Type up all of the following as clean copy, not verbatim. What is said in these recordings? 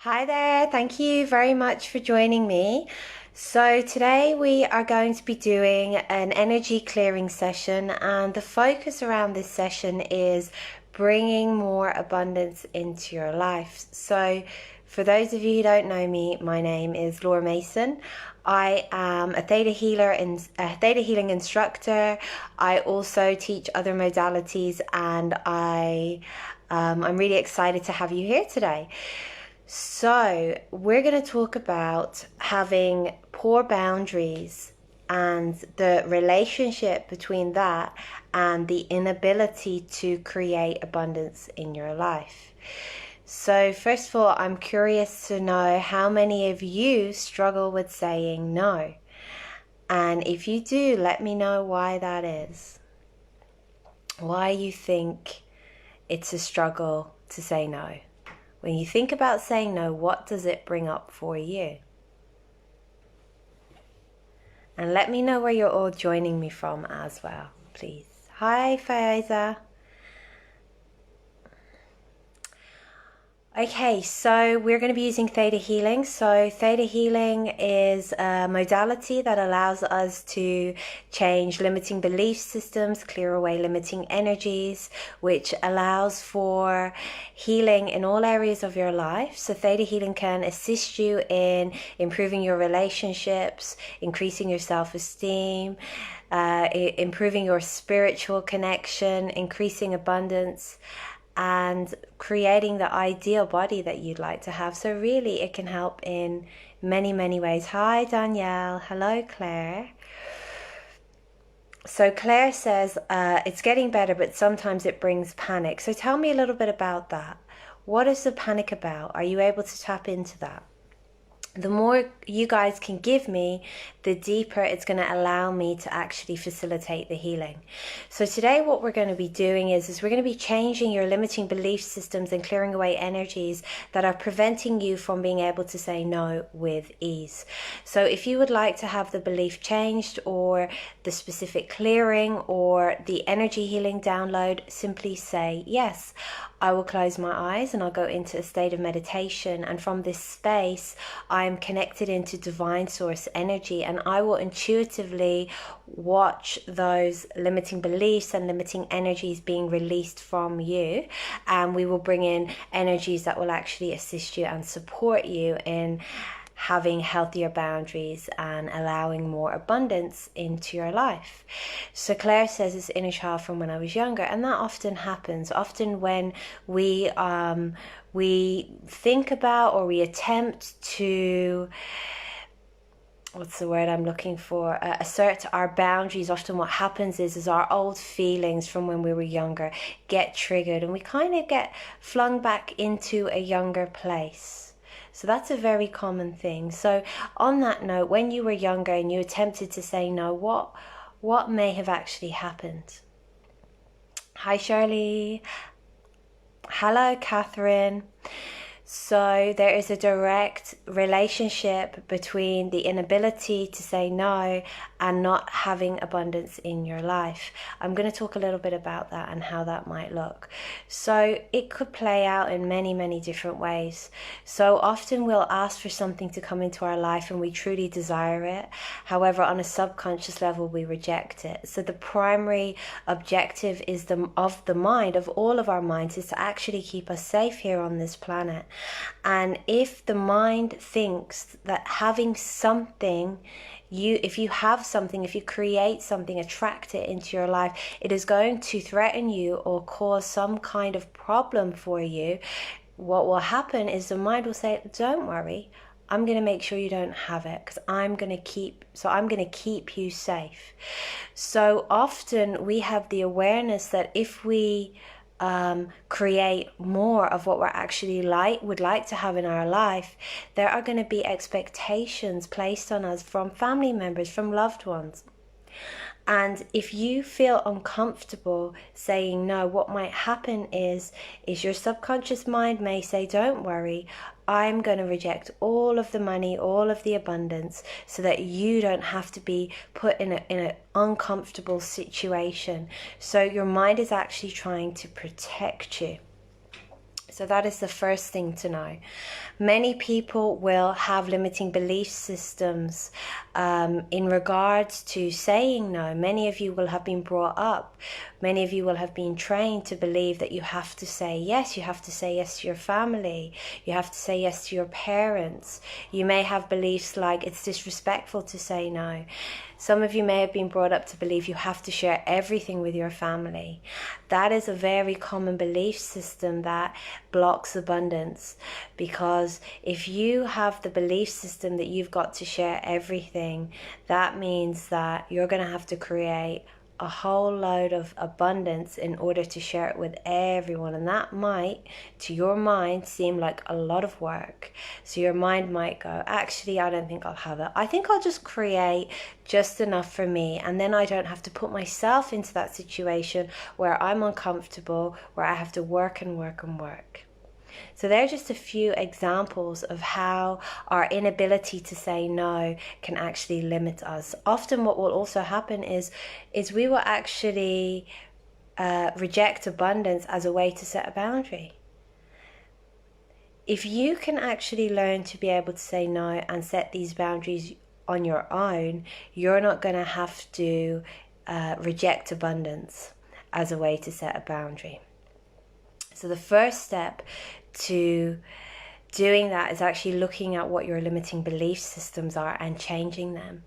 Hi there, thank you very much for joining me. So, today we are going to be doing an energy clearing session, and the focus around this session is bringing more abundance into your life. So, for those of you who don't know me, my name is Laura Mason. I am a Theta Healer and a Theta Healing instructor. I also teach other modalities, and I'm really excited to have you here today. So, we're going to talk about having poor boundaries and the relationship between that and the inability to create abundance in your life. So, first of all, I'm curious to know how many of you struggle with saying no. And if you do, let me know why that is. Why you think it's a struggle to say no. When you think about saying no, what does it bring up for you? And let me know where you're all joining me from as well, please. Hi, Faiza. Okay, so we're going to be using Theta Healing. So Theta Healing is a modality that allows us to change limiting belief systems, clear away limiting energies, which allows for healing in all areas of your life. So Theta Healing can assist you in improving your relationships, increasing your self-esteem, improving your spiritual connection, increasing abundance, and creating the ideal body that you'd like to have. So really it can help in many, many ways. Hi, Danielle. Hello, Claire. So Claire says, it's getting better, but sometimes it brings panic. So tell me a little bit about that. What is the panic about? Are you able to tap into that? The more you guys can give me, the deeper it's going to allow me to actually facilitate the healing. So today what we're going to be doing is we're going to be changing your limiting belief systems and clearing away energies that are preventing you from being able to say no with ease. So if you would like to have the belief changed, or the specific clearing, or the energy healing download, simply say yes. I will close my eyes and I'll go into a state of meditation, and from this space I am connected into divine source energy, and I will intuitively watch those limiting beliefs and limiting energies being released from you, and we will bring in energies that will actually assist you and support you in having healthier boundaries and allowing more abundance into your life. So Claire says it's inner child from when I was younger, and that often happens. Often when we think about, or we attempt to, what's the word I'm looking for, assert our boundaries, often what happens is our old feelings from when we were younger get triggered, and we kind of get flung back into a younger place. So that's a very common thing. So on that note, when you were younger and you attempted to say no, what may have actually happened? Hi, Shirley. Hello, Catherine. So there is a direct relationship between the inability to say no and not having abundance in your life. I'm going to talk a little bit about that and how that might look. So it could play out in many, many different ways. So often we'll ask for something to come into our life and we truly desire it. However, on a subconscious level, we reject it. So the primary objective is of the mind, of all of our minds, is to actually keep us safe here on this planet. And if the mind thinks that having something, if you have something, if you create something, attract it into your life, it is going to threaten you or cause some kind of problem for you, what will happen is the mind will say, don't worry, I'm going to make sure you don't have it, because I'm going to keep you safe. So often we have the awareness that if we create more of what we're actually would like to have in our life, there are going to be expectations placed on us from family members, from loved ones. And if you feel uncomfortable saying no, what might happen is your subconscious mind may say, don't worry, I'm going to reject all of the money, all of the abundance, so that you don't have to be put in an uncomfortable situation. So your mind is actually trying to protect you. So that is the first thing to know. Many people will have limiting belief systems in regards to saying no. Many of you will have been brought up. Many of you will have been trained to believe that you have to say yes. You have to say yes to your family. You have to say yes to your parents. You may have beliefs like it's disrespectful to say no. Some of you may have been brought up to believe you have to share everything with your family. That is a very common belief system that blocks abundance, because if you have the belief system that you've got to share everything, that means that you're going to have to create a whole load of abundance in order to share it with everyone, and that might, to your mind, seem like a lot of work. So your mind might go, actually, I don't think I'll have it. I think I'll just create just enough for me, and then I don't have to put myself into that situation where I'm uncomfortable, where I have to work and work and work. So there are just a few examples of how our inability to say no can actually limit us. Often what will also happen is we will actually reject abundance as a way to set a boundary. If you can actually learn to be able to say no and set these boundaries on your own, you're not going to have to reject abundance as a way to set a boundary. So the first step to doing that is actually looking at what your limiting belief systems are and changing them.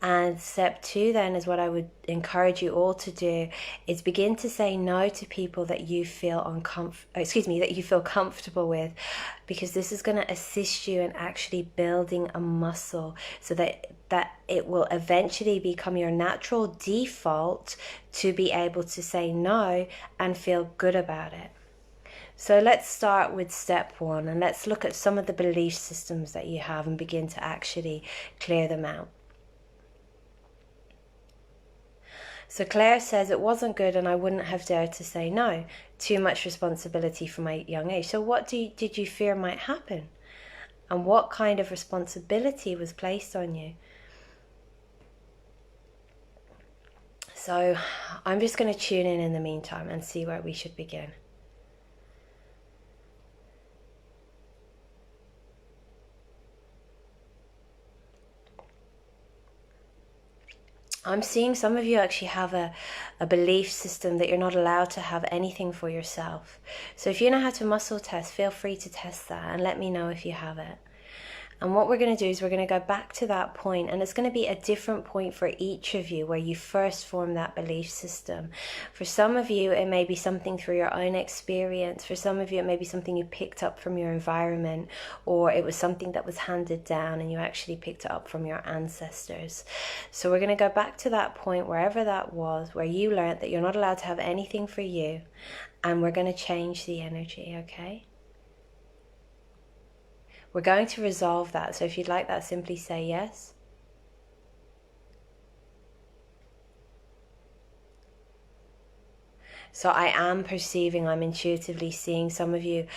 And step 2 then is what I would encourage you all to do, is begin to say no to people that you feel that you feel comfortable with, because this is going to assist you in actually building a muscle so that it will eventually become your natural default to be able to say no and feel good about it. So let's start with step 1, and let's look at some of the belief systems that you have and begin to actually clear them out. So Claire says, it wasn't good and I wouldn't have dared to say no. Too much responsibility from my young age. So what did you fear might happen? And what kind of responsibility was placed on you? So I'm just going to tune in the meantime and see where we should begin. I'm seeing some of you actually have a belief system that you're not allowed to have anything for yourself. So if you know how to muscle test, feel free to test that and let me know if you have it. And what we're going to do is we're going to go back to that point, and it's going to be a different point for each of you where you first form that belief system. For some of you, it may be something through your own experience. For some of you, it may be something you picked up from your environment, or it was something that was handed down and you actually picked it up from your ancestors. So we're going to go back to that point, wherever that was, where you learned that you're not allowed to have anything for you, and we're going to change the energy, okay? We're going to resolve that. So if you'd like that, simply say yes. So I am perceiving, I'm intuitively seeing some of you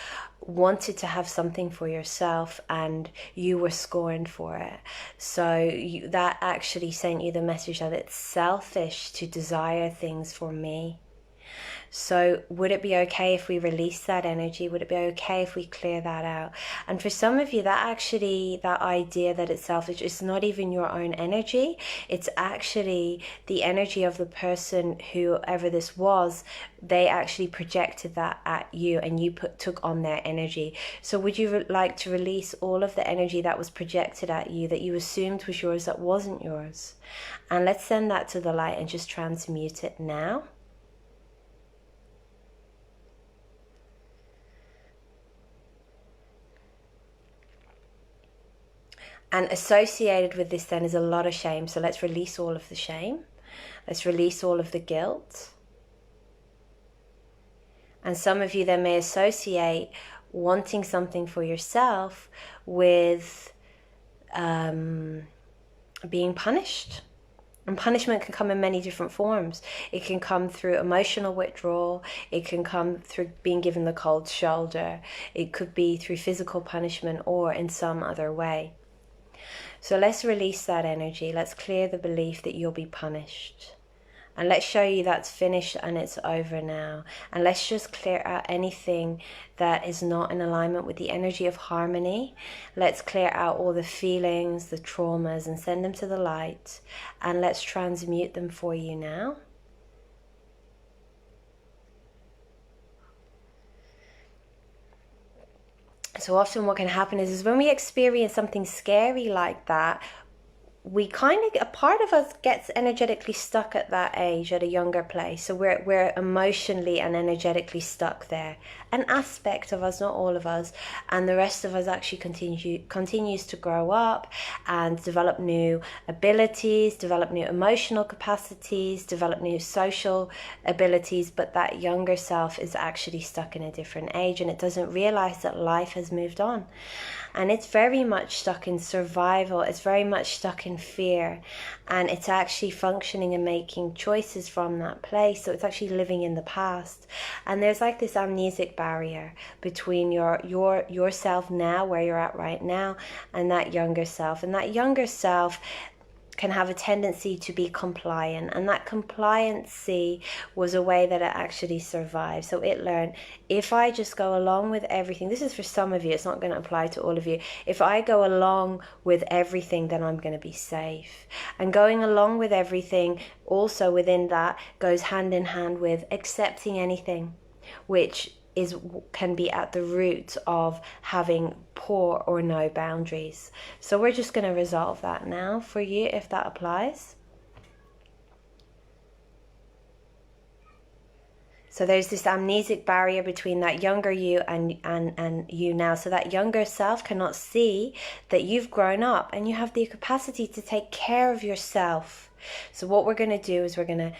wanted to have something for yourself and you were scorned for it. So that actually sent you the message that it's selfish to desire things for me. So would it be okay if we release that energy? Would it be okay if we clear that out? And for some of you, that idea that it's selfish is not even your own energy. It's actually the energy of the person, whoever this was. They actually projected that at you and you took on their energy. So would you like to release all of the energy that was projected at you, that you assumed was yours, that wasn't yours? And let's send that to the light and just transmute it now. And associated with this then is a lot of shame. So let's release all of the shame. Let's release all of the guilt. And some of you then may associate wanting something for yourself with being punished. And punishment can come in many different forms. It can come through emotional withdrawal. It can come through being given the cold shoulder. It could be through physical punishment or in some other way. So let's release that energy. Let's clear the belief that you'll be punished. And let's show you that's finished and it's over now. And let's just clear out anything that is not in alignment with the energy of harmony. Let's clear out all the feelings, the traumas, and send them to the light. And let's transmute them for you now. So often what can happen is when we experience something scary like that, we kind of, a part of us gets energetically stuck at that age, at a younger place. So we're emotionally and energetically stuck there. An aspect of us, not all of us, and the rest of us actually continues to grow up and develop new abilities, develop new emotional capacities, develop new social abilities, but that younger self is actually stuck in a different age, and it doesn't realize that life has moved on. And it's very much stuck in survival, it's very much stuck in fear, and it's actually functioning and making choices from that place. So it's actually living in the past. And there's like this amnesic barrier between yourself now, where you're at right now, and that younger self. And that younger self can have a tendency to be compliant, and that compliancy was a way that it actually survived. So it learned, if I just go along with everything, this is for some of you, it's not going to apply to all of you, if I go along with everything, then I'm going to be safe. And going along with everything also within that goes hand in hand with accepting anything, which can be at the root of having poor or no boundaries. So we're just going to resolve that now for you, if that applies. So there's this amnesic barrier between that younger you and you now. So that younger self cannot see that you've grown up and you have the capacity to take care of yourself. So what we're going to do is we're going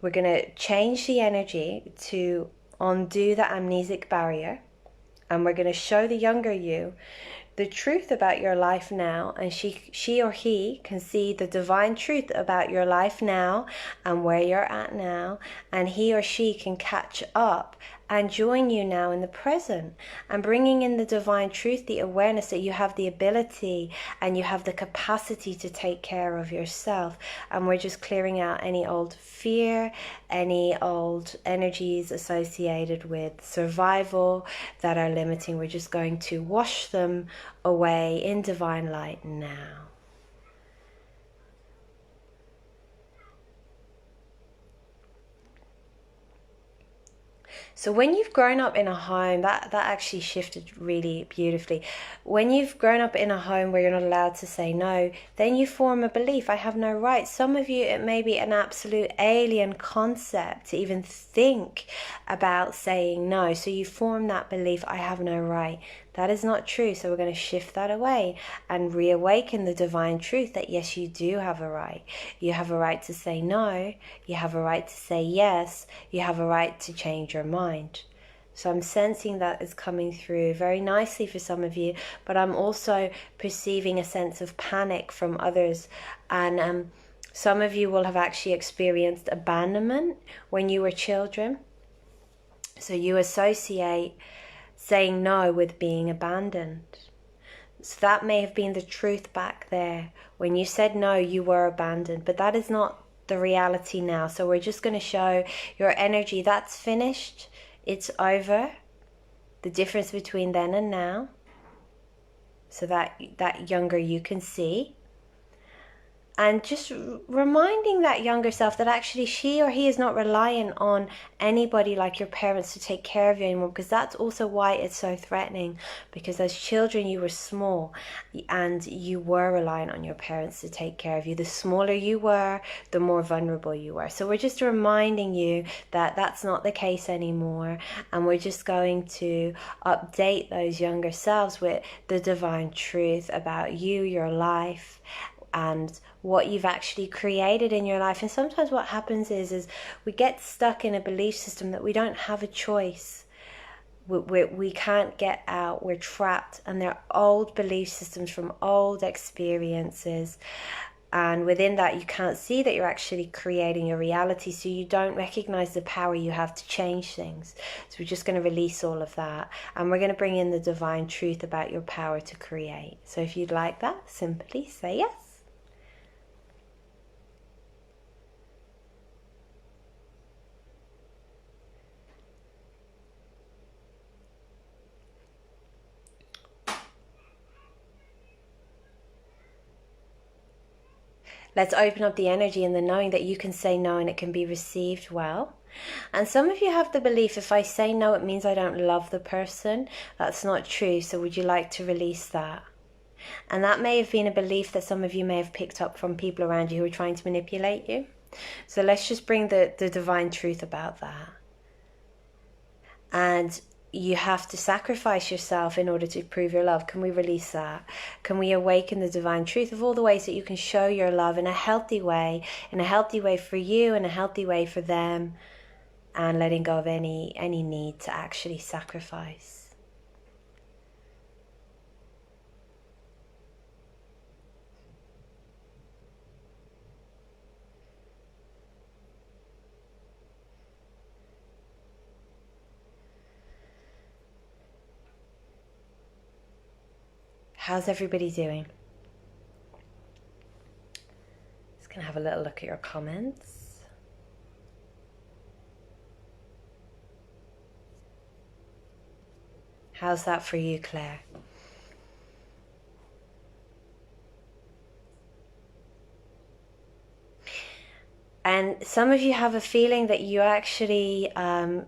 to change the energy to undo the amnesic barrier, and we're going to show the younger you the truth about your life now, and she or he can see the divine truth about your life now and where you're at now, and he or she can catch up and join you now in the present, and bringing in the divine truth, the awareness that you have the ability and you have the capacity to take care of yourself. And we're just clearing out any old fear, any old energies associated with survival that are limiting. We're just going to wash them away in divine light now. So when you've grown up in a home, that actually shifted really beautifully. When you've grown up in a home where you're not allowed to say no, then you form a belief, I have no right. Some of you, it may be an absolute alien concept to even think about saying no. So you form that belief, I have no right. That is not true. So we're going to shift that away and reawaken the divine truth that yes, you do have a right. You have a right to say no. You have a right to say yes. You have a right to change your mind. So I'm sensing that is coming through very nicely for some of you, but I'm also perceiving a sense of panic from others. And some of you will have actually experienced abandonment when you were children. So you associate saying no with being abandoned. So that may have been the truth back there. When you said no, you were abandoned, but that is not the reality now. So we're just going to show your energy. That's finished. It's over. The difference between then and now. So that younger you can see. And just reminding that younger self that actually she or he is not reliant on anybody like your parents to take care of you anymore, because that's also why it's so threatening. Because as children you were small and you were reliant on your parents to take care of you. The smaller you were, the more vulnerable you were. So we're just reminding you that that's not the case anymore, and we're just going to update those younger selves with the divine truth about you, your life, and what you've actually created in your life. And sometimes what happens is we get stuck in a belief system that we don't have a choice. We can't get out. We're trapped. And they're old belief systems from old experiences. And within that, you can't see that you're actually creating your reality. So you don't recognize the power you have to change things. So we're just going to release all of that. And we're going to bring in the divine truth about your power to create. So if you'd like that, simply say yes. Let's open up the energy and the knowing that you can say no and it can be received well. And some of you have the belief, if I say no, it means I don't love the person. That's not true. So would you like to release that? And that may have been a belief that some of you may have picked up from people around you who are trying to manipulate you. So let's just bring the divine truth about that. And you have to sacrifice yourself in order to prove your love. Can we release that? Can we awaken the divine truth of all the ways that you can show your love in a healthy way for you, in a healthy way for them, and letting go of any need to actually sacrifice. How's everybody doing? Just gonna have a little look at your comments. How's that for you, Claire? And some of you have a feeling that you actually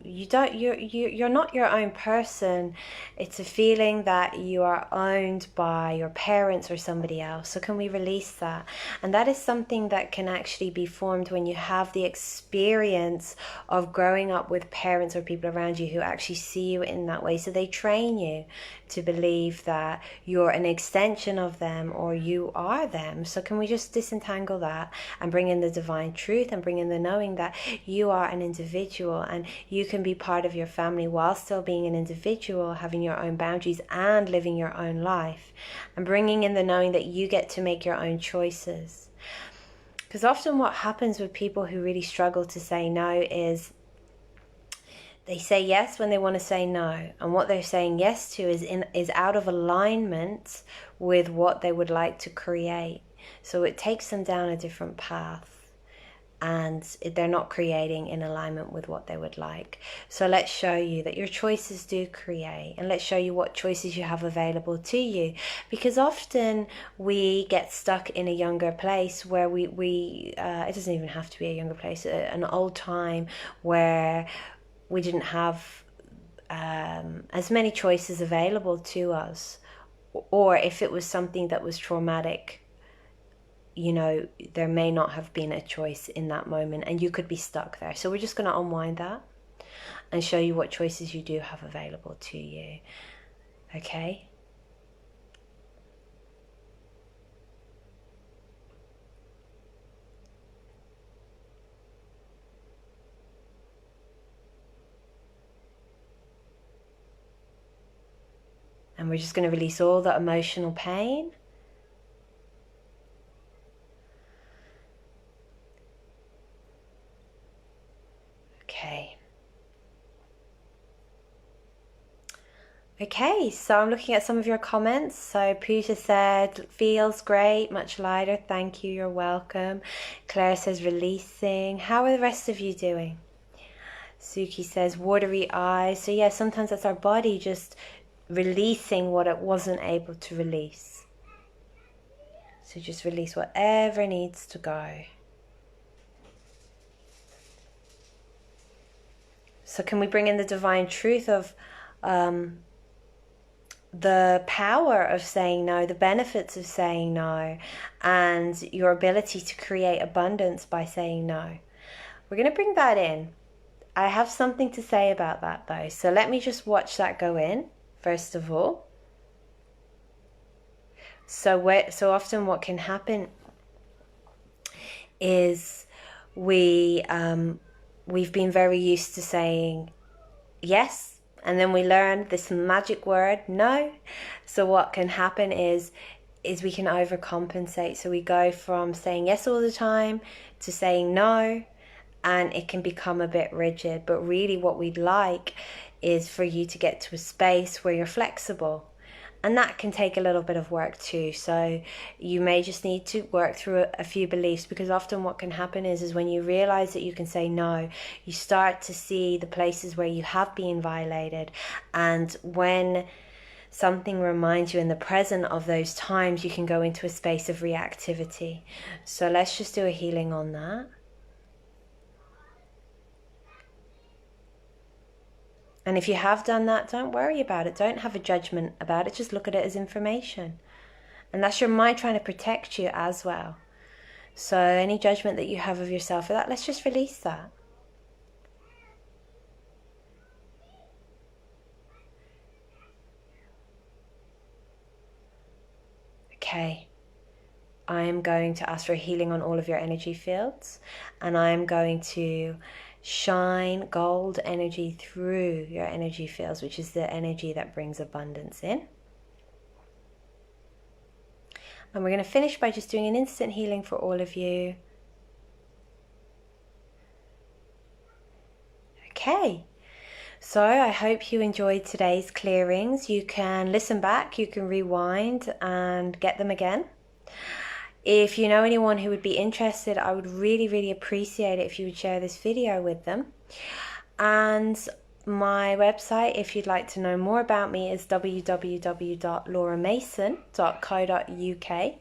you're not your own person. It's a feeling that you are owned by your parents or somebody else. So can we release that? And that is something that can actually be formed when you have the experience of growing up with parents or people around you who actually see you in that way. So they train you to believe that you're an extension of them or you are them. So can we just disentangle that and bring in the divine truth and bring in the knowing that you are an individual and you can be part of your family while still being an individual, having your own boundaries and living your own life, and bringing in the knowing that you get to make your own choices. Because often what happens with people who really struggle to say no is they say yes when they want to say no, and what they're saying yes to is out of alignment with what they would like to create. So it takes them down a different path, and they're not creating in alignment with what they would like. So let's show you that your choices do create, and let's show you what choices you have available to you. Because often we get stuck in a younger place where we it doesn't even have to be a younger place, an old time where we didn't have as many choices available to us, or if it was something that was traumatic, you know, there may not have been a choice in that moment and you could be stuck there. So we're just going to unwind that and show you what choices you do have available to you. Okay? And we're just going to release all that emotional pain. Okay, so I'm looking at some of your comments. So Pooja said, feels great, much lighter, thank you, you're welcome. Claire says, releasing. How are the rest of you doing? Suki says, watery eyes. So yeah, sometimes that's our body just releasing what it wasn't able to release. So just release whatever needs to go. So can we bring in the divine truth of the power of saying no, the benefits of saying no, and your ability to create abundance by saying no? We're going to bring that in. I have something to say about that though. So let me just watch that go in, first of all. So often what can happen is we've been very used to saying yes, and then we learn this magic word, no. So what can happen is we can overcompensate. So we go from saying yes all the time to saying no, and it can become a bit rigid. But really what we'd like is for you to get to a space where you're flexible. And that can take a little bit of work too. So you may just need to work through a few beliefs, because often what can happen is when you realize that you can say no, you start to see the places where you have been violated. And when something reminds you in the present of those times, you can go into a space of reactivity. So let's just do a healing on that. And if you have done that, don't worry about it. Don't have a judgment about it. Just look at it as information. And that's your mind trying to protect you as well. So any judgment that you have of yourself for that, let's just release that. Okay. I am going to ask for healing on all of your energy fields, and I am going to shine gold energy through your energy fields, which is the energy that brings abundance in. And we're going to finish by just doing an instant healing for all of you. Okay. So I hope you enjoyed today's clearings. You can listen back, you can rewind and get them again. If you know anyone who would be interested, I would really, really appreciate it if you would share this video with them. And my website, if you'd like to know more about me, is www.lauramason.co.uk.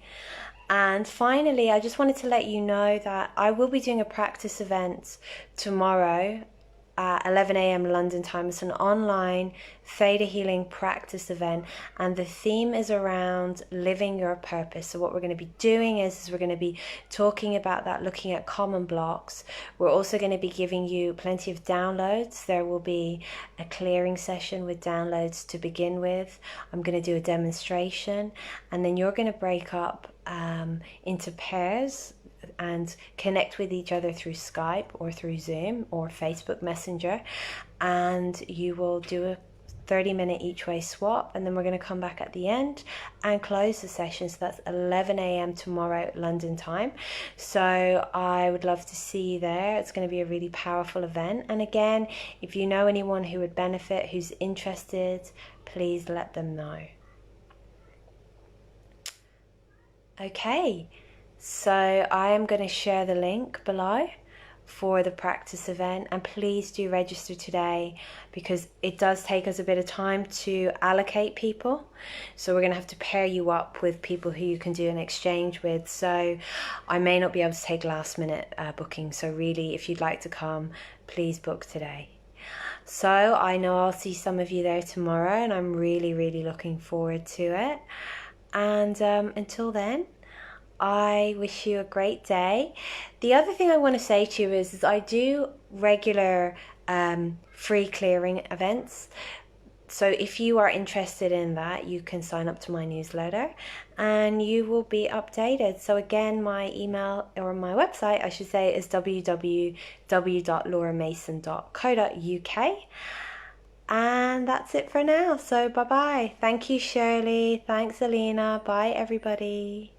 And finally, I just wanted to let you know that I will be doing a practice event tomorrow at 11 a.m. London time. It's an online theta healing practice event, and the theme is around living your purpose. So what we're going to be doing is we're going to be talking about that, looking at common blocks. We're also going to be giving you plenty of downloads. There will be a clearing session with downloads to begin with. I'm going to do a demonstration, and then you're going to break up into pairs and connect with each other through Skype or through Zoom or Facebook Messenger, and you will do a 30-minute each way swap, and then we're going to come back at the end and close the session. So that's 11 a.m. tomorrow London time. So I would love to see you there. It's going to be a really powerful event, and again, if you know anyone who would benefit, who's interested, please let them know. Okay, so I am going to share the link below for the practice event, and please do register today because it does take us a bit of time to allocate people. So we're going to have to pair you up with people who you can do an exchange with. So I may not be able to take last minute bookings. So really, if you'd like to come, please book today. So I know I'll see some of you there tomorrow, and I'm really, really looking forward to it. And until then, I wish you a great day. The other thing I want to say to you is I do regular free clearing events. So if you are interested in that, you can sign up to my newsletter and you will be updated. So again, my email, or my website, I should say, is www.lauramason.co.uk. And that's it for now. So bye-bye. Thank you, Shirley. Thanks, Alina. Bye, everybody.